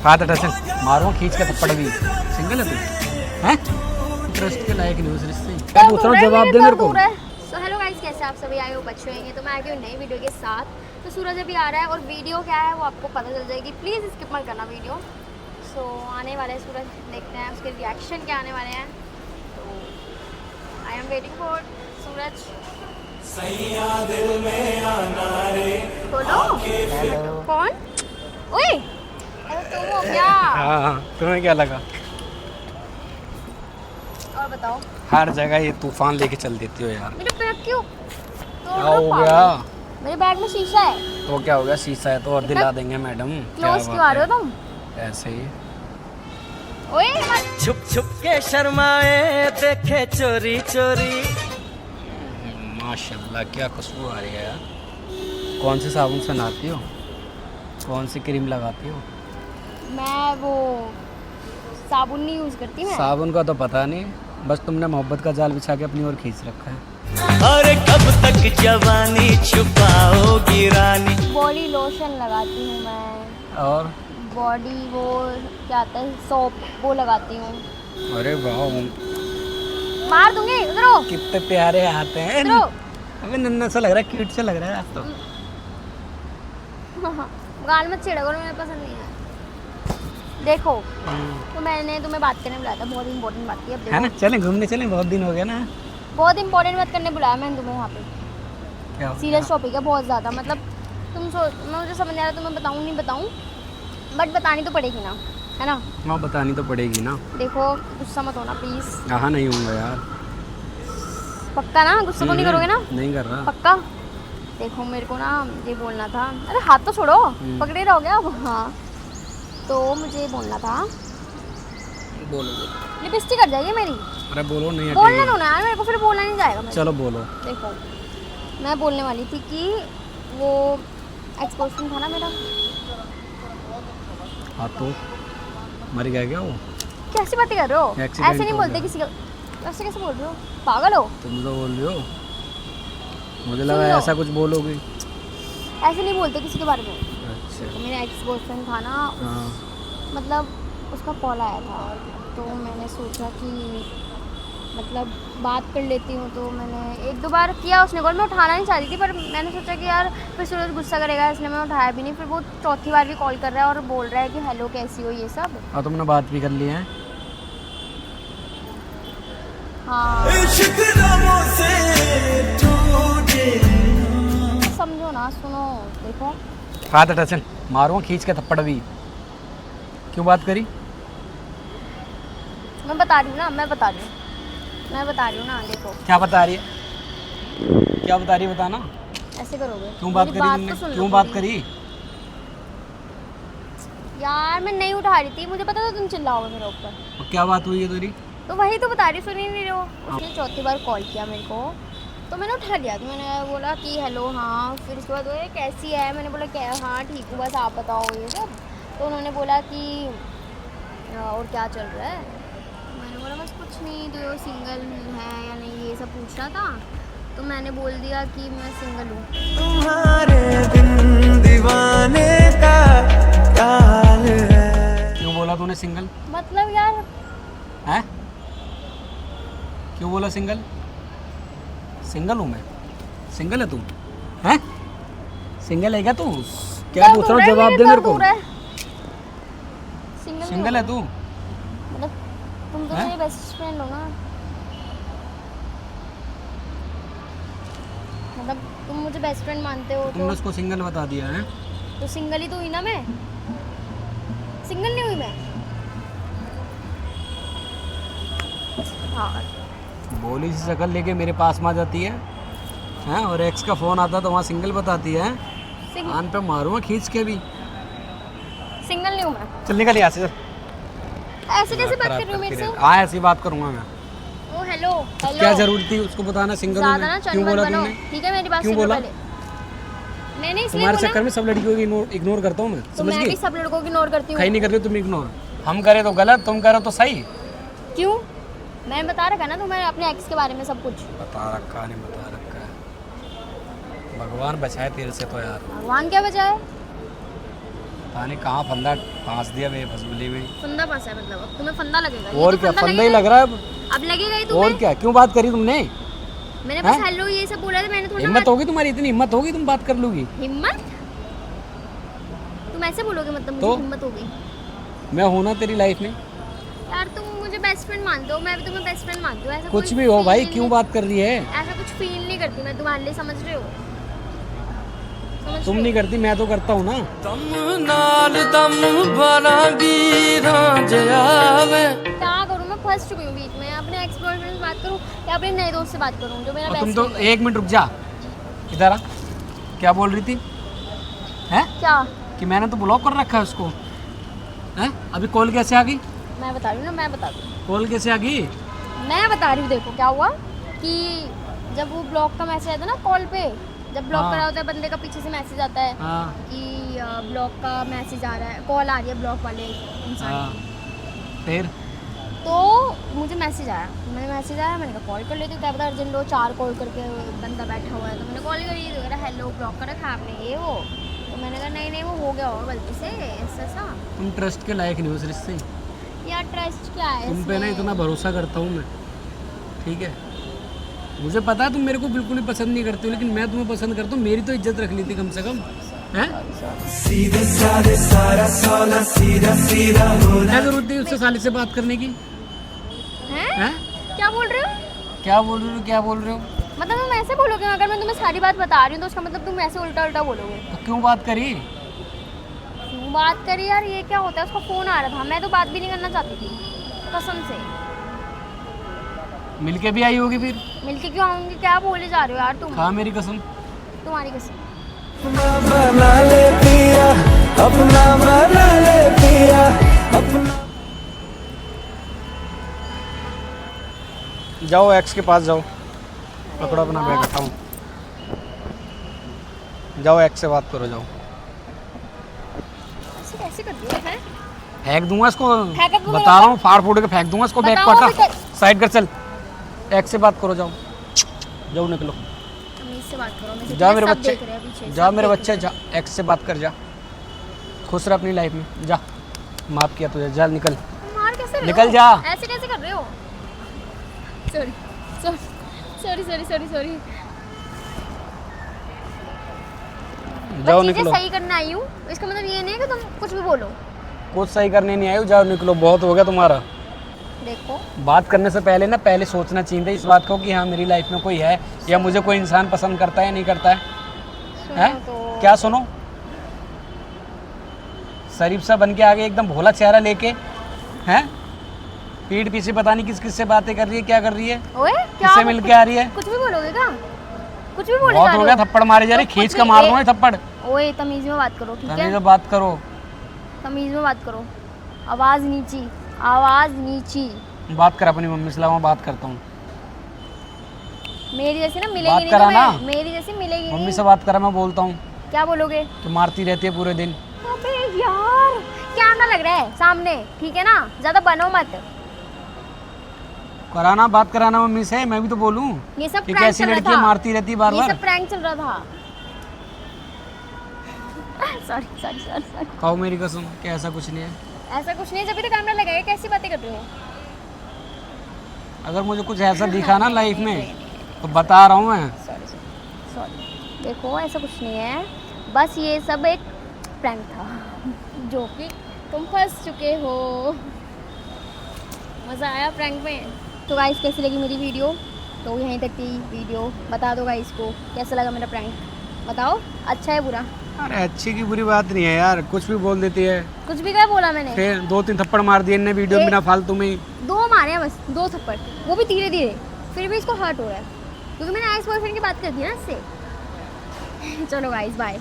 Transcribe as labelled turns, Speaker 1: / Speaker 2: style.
Speaker 1: हाथ अटैच मारो खींच के थप्पड़ भी। सिंगल है तू? हैं? इंटरेस्ट के लायक नहीं उस रिश्ते। क्या पूछ रहा हूँ जवाब दे मेरे को।
Speaker 2: सो हेलो गाइस, कैसे आप सभी आए हो बच्चे होंगे। तो मैं आ गई हूँ नई वीडियो के साथ। तो सूरज अभी आ रहा है और वीडियो क्या है वो आपको पता चल जाएगी। प्लीज़ स्किप मत करना वीडियो। सो आने वाला है सूरज, देखते हैं उसके रिएक्शन क्या आने वाले हैं। तो आई एम वेटिंग फॉर सूरज। बोलो कौन? ओए अरे तुम हो क्या?
Speaker 1: हाँ, तुम्हें क्या लगा?
Speaker 2: और बताओ।
Speaker 1: हर जगह ये तूफान लेके चल देती हो यार।
Speaker 2: मेरे बैग क्यों
Speaker 1: क्या हो गया?
Speaker 2: मेरे बैग में शीशा है।
Speaker 1: तो क्या हो गया? शीशा है तो और दिला देंगे मैडम।
Speaker 2: क्लोज क्यों आ रहे हो तुम?
Speaker 1: ऐसे ही
Speaker 2: ओए मत।
Speaker 3: छुप छुप के शर्माए देखे चोरी चोरी।
Speaker 1: माशाल्लाह क्या खुशबू आ रही है यार। कौन से साबुन से नहाती हो? कौन सी क्रीम लगाती हो?
Speaker 2: मैं वो साबुन नहीं यूज करती मैं।
Speaker 1: साबुन का तो पता नहीं, बस तुमने मोहब्बत का जाल बिछा के अपनी ओर खींच रखा है।
Speaker 3: और कब तक जवानी छुपाओगी रानी।
Speaker 2: बॉडी लोशन लगाती हूँ मैं।
Speaker 1: और
Speaker 2: बॉडी वो क्या आता है सोप, वो लगाती हूँ।
Speaker 1: अरे वाह,
Speaker 2: मार दूंगी, उधर हो।
Speaker 1: कितने प्यारे आते हैं।
Speaker 2: उधर हो।
Speaker 1: अबे नन्हा सा लग रहा है, क्यूट सा लग रहा है आज तो।
Speaker 2: गाल मत छेड़ा करो, मुझे पसंद नहीं है। देखो तो मैंने तुम्हें बात करने बुलाया था, बहुत इंपॉर्टेंट बात थी। अब
Speaker 1: है ना,
Speaker 2: देखो
Speaker 1: चलें घूमने चलें, बहुत दिन हो गया ना।
Speaker 2: बहुत इंपॉर्टेंट बात करने बुलाया मैंने तुम्हें यहाँ पे।
Speaker 1: क्या हो
Speaker 2: सीरियस टॉपिक है बहुत ज़्यादा। मतलब मुझे समझ नहीं आ रहा तुम्हें बताऊँ नहीं बताऊँ, बट बतानी तो पड़ेगी ना, है ना?
Speaker 1: हाँ बतानी तो पड़ेगी ना।
Speaker 2: देखो गुस्सा मत होना प्लीज़।
Speaker 1: हाँ नहीं होऊंगा यार।
Speaker 2: पक्का ना? गुस्सा तो नहीं करोगे ना?
Speaker 1: नहीं कर रहा।
Speaker 2: पक्का। देखो मेरे को ना ये बोलना था। अरे हाथ तो छोड़ो, पकड़े रहोगे अब। हाँ तो मुझे बोलना था।
Speaker 1: बोलो।
Speaker 2: लिपस्टिक कट जाएगी मेरी।
Speaker 1: अरे बोलो, नहीं
Speaker 2: बोलने
Speaker 1: हटेगी।
Speaker 2: दो ना यार, मेरे को फिर बोलना नहीं जाएगा मेरे
Speaker 1: चलो बोलो।
Speaker 2: को। देखो मैं बोलने वाली थी कि वो एक्सपोजन था ना मेरा।
Speaker 1: हाँ तो मर गया क्या वो?
Speaker 2: कैसी बातें कर रहे हो?
Speaker 1: Accident
Speaker 2: ऐसे नहीं
Speaker 1: हो
Speaker 2: बोलते
Speaker 1: गया।
Speaker 2: किसी का। ऐसे कैसे बोल रहे हो? पागल हो?
Speaker 1: तुम तो बोल रही हो, मुझे
Speaker 2: सुन
Speaker 1: लगा
Speaker 2: लो।
Speaker 1: ऐसा कुछ बोलोगे।
Speaker 2: ऐसे नहीं बोलते किसी के बारे में।
Speaker 1: अच्छा।
Speaker 2: तो मेरा एक्स बॉयफ्रेंड था ना,
Speaker 1: हाँ
Speaker 2: मतलब उसका कॉल आया था। तो मैंने सोचा कि मतलब बात कर लेती हूँ। तो मैंने एक दो बार किया उसने कॉल, मैं उठाना नहीं चाहती थी, पर मैंने सोचा कि यार फिर सूरज गुस्सा करेगा, इसलिए मैं उठाया भी नहीं। फिर वो चौथी बार भी कॉल कर रहा है और बोल रहा है कि हेलो कैसी हो ये सब।
Speaker 1: और तुमने बात भी कर ली है?
Speaker 2: हाँ समझो ना, सुनो। देखो
Speaker 1: हाथ अटैच मारो खींच के थप्पड़ भी। क्यों बात करी?
Speaker 2: मैं बता रही हूँ ना, मैं बता रही हूँ ना। देखो
Speaker 1: क्या बता रही है? क्या बता रही है बताना।
Speaker 2: ऐसे करोगे?
Speaker 1: क्यों बात
Speaker 2: मेरी
Speaker 1: करी
Speaker 2: तो
Speaker 1: तुमने?
Speaker 2: सुन लो
Speaker 1: क्यों बात
Speaker 2: पूरी।
Speaker 1: करी?
Speaker 2: यार मैं नहीं उठा रही थी, मुझे पता था तुम चिल्लाओगे मेरे ऊपर।
Speaker 1: और क्या बात हुई है तेरी?
Speaker 2: तो वही तो बता रही, सुन ही नहीं रहे हो। उसने चौथी बार कॉल किया मेरे को, तो मैंने उठा लिया। तो मैंने बोला कि हेलो हाँ। फिर उसके बाद वो कैसी है, मैंने बोला क्या हाँ ठीक हूँ, बस आप बताओ ये सब। तो उन्होंने बोला कि और क्या चल रहा है। मैंने बोला बस कुछ नहीं, तो सिंगल है या नहीं ये सब पूछ रहा था। तो मैंने बोल दिया कि मैं सिंगल हूँ।
Speaker 3: तुम्हारे बिन दीवाने का क्या हाल है।
Speaker 1: क्यों बोला तूने सिंगल?
Speaker 2: मतलब यार
Speaker 1: हैं? क्यों बोला सिंगल? सिंगल हूँ मैं। सिंगल है तू? हैं? सिंगल है क्या तू? क्या पूछ रहा हूँ जवाब दे मेरे को। सिंगल है तू?
Speaker 2: मतलब तुम तो
Speaker 1: हैं?
Speaker 2: मेरे बेस्ट फ्रेंड हो ना। मतलब तुम मुझे बेस्ट फ्रेंड मानते हो
Speaker 1: तुमने
Speaker 2: तो
Speaker 1: उसको सिंगल बता दिया है?
Speaker 2: तो सिंगल ही तो हुई ना मैं। सिंगल नहीं हुई मैं। हाँ
Speaker 1: बोली सी शक्ल लेके मेरे पास में आ जाती है हैं, और एक्स का फोन आता तो वहाँ सिंगल बताती है। कान पे मारूंगा खींच के भी।
Speaker 2: सिंगल नहीं हूँ मैं।
Speaker 1: चल निकल यहाँ से।
Speaker 2: ऐसे कैसे बात कर रही हो मेरे से?
Speaker 1: हाँ ऐसी बात करूंगा मैं।
Speaker 2: ओ हेलो हेलो।
Speaker 1: क्या जरूरत थी उसको बताना सिंगल हूँ
Speaker 2: ज्यादा ना
Speaker 1: मैं?
Speaker 2: चंड
Speaker 1: क्यों
Speaker 2: मत
Speaker 1: बोला
Speaker 2: बनो,
Speaker 1: तुमने?
Speaker 2: ठीक है? मेरी बात
Speaker 1: क्यों
Speaker 2: सुनो
Speaker 1: बोला?
Speaker 2: पहले। मैंने इसलिए
Speaker 1: तुम्हारे
Speaker 2: बोला
Speaker 1: चक्कर में सब लड़कियों को इग्नोर करता हूँ मैं,
Speaker 2: तो
Speaker 1: समझ
Speaker 2: मैं
Speaker 1: गई?
Speaker 2: भी सब लड़कों को इग्नोर करती
Speaker 1: कहीं
Speaker 2: हूँ।
Speaker 1: नहीं करते तुम इग्नोर। हम करे तो गलत, तुम करो तो सही।
Speaker 2: क्यों? मैंने बता रखा ना तुम्हें अपने एक्स के बारे में सब कुछ।
Speaker 1: बता रखा नहीं बता रखा है। भगवान बचाए तेरे से तो यार।
Speaker 2: भगवान क्या बचाए?
Speaker 1: पता नहीं कहाँ फंदा फांस दिया बे फसबुली में।
Speaker 2: फंदा फंसा है मतलब, अब तुम्हें फंदा लगेगा। ये
Speaker 1: और
Speaker 2: तो
Speaker 1: क्या
Speaker 2: फंदा
Speaker 1: फंदा ही
Speaker 2: लगेगा।
Speaker 1: लग रहा है अब।
Speaker 2: अब लगेगा ही
Speaker 1: और
Speaker 2: तुम्हें।
Speaker 1: क्या, क्यों बात करी तुमने?
Speaker 2: मैंने बस हेलो ये सब बोला था, मैंने थोड़ा
Speaker 1: हिम्मत होगी तुम्हारी, इतनी हिम्मत होगी तुम बात कर लोगी?
Speaker 2: हिम्मत? तुम ऐसे बोलोगे मतलब मुझे
Speaker 1: तो?
Speaker 2: हिम्मत होगी?
Speaker 1: मैं हूं ना तेरी लाइफ में।
Speaker 2: यार तुम मुझे बेस्ट फ्रेंड मानते हो, मैं भी तुम्हें बेस्ट फ्रेंड मानती हूँ। ऐसा
Speaker 1: कुछ
Speaker 2: कोई
Speaker 1: भी हो भाई,
Speaker 2: feel
Speaker 1: क्यों
Speaker 2: नहीं-
Speaker 1: बात कर रही है?
Speaker 2: ऐसा कुछ फील नहीं करती मैं तुम्हारे लिए, समझ रहे हो? समझ
Speaker 1: तुम
Speaker 2: रहे
Speaker 1: नहीं करती, मैं तो करता हूँ ना।
Speaker 3: दम नाल दम भरांगी रांझ आवे।
Speaker 2: हो? क्या करूँ, मैं फंस चुकी हूँ बीच में। अपने एक्स बॉयफ्रेंड से बात करूँ या अपने नए दोस्त से बात करूँ जो मेरा
Speaker 1: और तुम
Speaker 2: बेस्ट
Speaker 1: तो
Speaker 2: फ्रेंड है?
Speaker 1: 1 मिनट रुक जा, इधर आ। क्या बोल रही थी? हैं
Speaker 2: क्या?
Speaker 1: कि मैंने तो ब्लॉक कर रखा है उसको। हैं अभी कॉल कैसे आ गई?
Speaker 2: मैं बता रही हूँ ना, मैं बता रही हूँ,
Speaker 1: कॉल कैसे आ गई?
Speaker 2: मैं बता रही हूँ। देखो क्या हुआ कि जब वो ब्लॉक का मैसेज आता है ना कॉल पे, जब ब्लॉक
Speaker 1: हाँ।
Speaker 2: करा होता है बंदे का, पीछे से मैसेज आता है
Speaker 1: हाँ
Speaker 2: कि ब्लॉक का मैसेज आ रहा है, कॉल आ रही है ब्लॉक वाले इंसान
Speaker 1: हाँ।
Speaker 2: की।
Speaker 1: फिर
Speaker 2: तो मुझे मैसेज आया, मैंने कहा कॉल कर लेती हूँ, क्या पता अर्जेंट हो। 4 कॉल करके बंदा बैठा हुआ है, तो मैंने कॉल करी तो कह रहा हेलो ब्लॉक कर रखा आपने ये वो। तो मैंने कहा नहीं वो हो गया होगा गलती से, ऐसा।
Speaker 1: तुम ट्रस्ट के लायक नहीं हो उस रिश्ते।
Speaker 2: यार ट्रस्ट क्या है
Speaker 1: तुम पे ना
Speaker 2: इसमें?
Speaker 1: इतना भरोसा करता हूँ मैं, ठीक है? मुझे पता है तुम मेरे को बिल्कुल भी पसंद नहीं करते हो, लेकिन मैं तुम्हें पसंद करता हूँ। मेरी तो इज्जत रख ली थी कम से कम, हैं? क्या जरूरत थी उससे साली से बात करने की? हैं?
Speaker 2: क्या बोल रहे हो?
Speaker 1: क्या बोल रहे हो, क्या बोल रहे हो?
Speaker 2: मतलब तुम ऐसे बोलोगे? अगर मैं तुम्हें सारी बात बता रही हूँ तो उसका मतलब तुम ऐसे उल्टा उल्टा बोलोगे?
Speaker 1: तो क्यों बात करी?
Speaker 2: क्यों बात करी यार, ये क्या होता है? उसका फोन आ रहा था, मैं तो बात भी नहीं करना चाहती थी कसम से।
Speaker 1: मिलके भी आई होगी फिर?
Speaker 2: मिलके क्यों आऊंगी? क्या बोले जा रहे हो यार तुम?
Speaker 1: खा मेरी कसम।
Speaker 2: तुम्हारी कसम।
Speaker 3: बना ले पिया अपना, बना ले पिया अपना।
Speaker 1: जाओ एक्स के पास जाओ, पकड़ो अपना बैग उठाओ, जाओ एक्स से बात करो, जाओ।
Speaker 2: ऐसे कैसे कर दिया है?
Speaker 1: फेंक दूंगा इसको,
Speaker 2: फेंक दूंगा?
Speaker 1: बता रहा हूँ, फाड़ फूड़ के फेंक दूंगा इसको। बैग
Speaker 2: बताओ
Speaker 1: पटा
Speaker 2: अभी तक।
Speaker 1: साइड कर, चल एक्स से बात करो, जाओ जाओ निकलो।
Speaker 2: तमीज से बात करो। मैं
Speaker 1: जा मेरे
Speaker 2: सब
Speaker 1: बच्चे,
Speaker 2: देख रहे हैं पीछे,
Speaker 1: जा
Speaker 2: सब
Speaker 1: मेरे
Speaker 2: देख
Speaker 1: बच्चे, जा एक्स से बात कर, जा खुश रह अपनी लाइफ में, जा। माफ किया तुझे, जा निकल।
Speaker 2: रहे हो। मार कैसे रहे
Speaker 1: निकल
Speaker 2: हो?
Speaker 1: जा।
Speaker 2: ऐसे कैसे कर रहे हो? Sorry sorry sorry sorry sorry.
Speaker 1: जाओ
Speaker 2: चीजें
Speaker 1: निकलो।
Speaker 2: सही करने आई हूँ, इसका मतलब ये नहीं है कि तुम कुछ भी बोलो।
Speaker 1: कुछ सही करने नहीं आए हो, जाओ निकलो, बहुत हो गया तुम्हारा।
Speaker 2: देखो
Speaker 1: बात करने से पहले ना, पहले सोचना चाहिए था इस बात को कि हाँ मेरी लाइफ में कोई है, या मुझे कोई इंसान पसंद करता है या नहीं करता है।
Speaker 2: सुनो
Speaker 1: हैं?
Speaker 2: तो
Speaker 1: क्या सुनो? शरीफ सा बन के आगे एकदम भोला चेहरा लेके, हैं? पीठ पीछे पता नहीं किस किस से बातें कर रही है, क्या कर रही है,
Speaker 2: ओए क्या
Speaker 1: किससे मिल के आ रही है।
Speaker 2: कुछ भी बोलोगे क्या? कुछ भी बोले
Speaker 1: बहुत
Speaker 2: जा
Speaker 1: हो
Speaker 2: रहे
Speaker 1: गया,
Speaker 2: हो?
Speaker 1: थप्पड़ मारे जा रही,
Speaker 2: तो
Speaker 1: खींच
Speaker 2: कुछ
Speaker 1: के
Speaker 2: भी-
Speaker 1: मार दूंगा ये थप्पड़।
Speaker 2: ओए तमीज में बात करो, ठीक
Speaker 1: तमीज
Speaker 2: है?
Speaker 1: से बात करो।
Speaker 2: तमीज में बात करो। आवाज नीची, आवाज नीची।
Speaker 1: बात कर अपनी मम्मी से, लाओ मैं बात करता हूँ।
Speaker 2: मेरी जैसी ना
Speaker 1: बात
Speaker 2: मिलेगी नहीं
Speaker 1: करा
Speaker 2: तुम्हें,
Speaker 1: ना।
Speaker 2: मेरी जैसी मिलेगी
Speaker 1: मम्मी
Speaker 2: नहीं।
Speaker 1: से बात करा, मैं बोलता हूँ।
Speaker 2: क्या बोलोगे?
Speaker 1: तो मारती रहती है पूरे दिन।
Speaker 2: अबे यार कैमरा लग रहा है सामने, ठीक है ना? ज्यादा बनो मत।
Speaker 1: कराना, बात कराना मम्मी से, मैं भी तो बोलूँ
Speaker 2: ये सब
Speaker 1: कि
Speaker 2: प्रैंक
Speaker 1: कैसी
Speaker 2: चल रहा
Speaker 1: लड़कियाँ
Speaker 2: था।
Speaker 1: मारती रहती है बार
Speaker 2: ये
Speaker 1: बार।
Speaker 2: सब प्रैंक चल रहा था। Sorry sorry sorry sorry.
Speaker 1: खाओ मेरी कसम कि ऐसा कुछ नहीं है।
Speaker 2: ऐसा कुछ नहीं है, जब भी तो कैमरा लगाया, कैसी बातें कर रहे हो?
Speaker 1: अगर मुझे कुछ ऐसा दिखा ना लाइफ में तो बता रहा हूँ मैं।
Speaker 2: Sorry sorry. देखो ऐसा कुछ नहीं है, बस ये सब एक प्रैंक था जो कि तुम फंस चुके हो। मज़ा आया प्रैंक में? तो गाइस कैसी लगी मेरी वीडियो? तो यहीं तक थी वीडियो। बता दो गाइस को कैसा लगा मेरा प्रैंक, बताओ अच्छा है बुरा?
Speaker 1: अरे अच्छी की बुरी बात नहीं है यार, कुछ भी बोल देती है।
Speaker 2: कुछ भी क्या बोला मैंने?
Speaker 1: फिर 2-3 थप्पड़ मार दिए इनने वीडियो में बिना फालतू में ही।
Speaker 2: 2 मारे हैं बस, 2 थप्पड़, वो भी धीरे धीरे, फिर भी इसको हर्ट हो रहा है क्योंकि मैंने एक्स बॉयफ्रेंड की बात कर दी ना इससे। चलो गाइस बाय।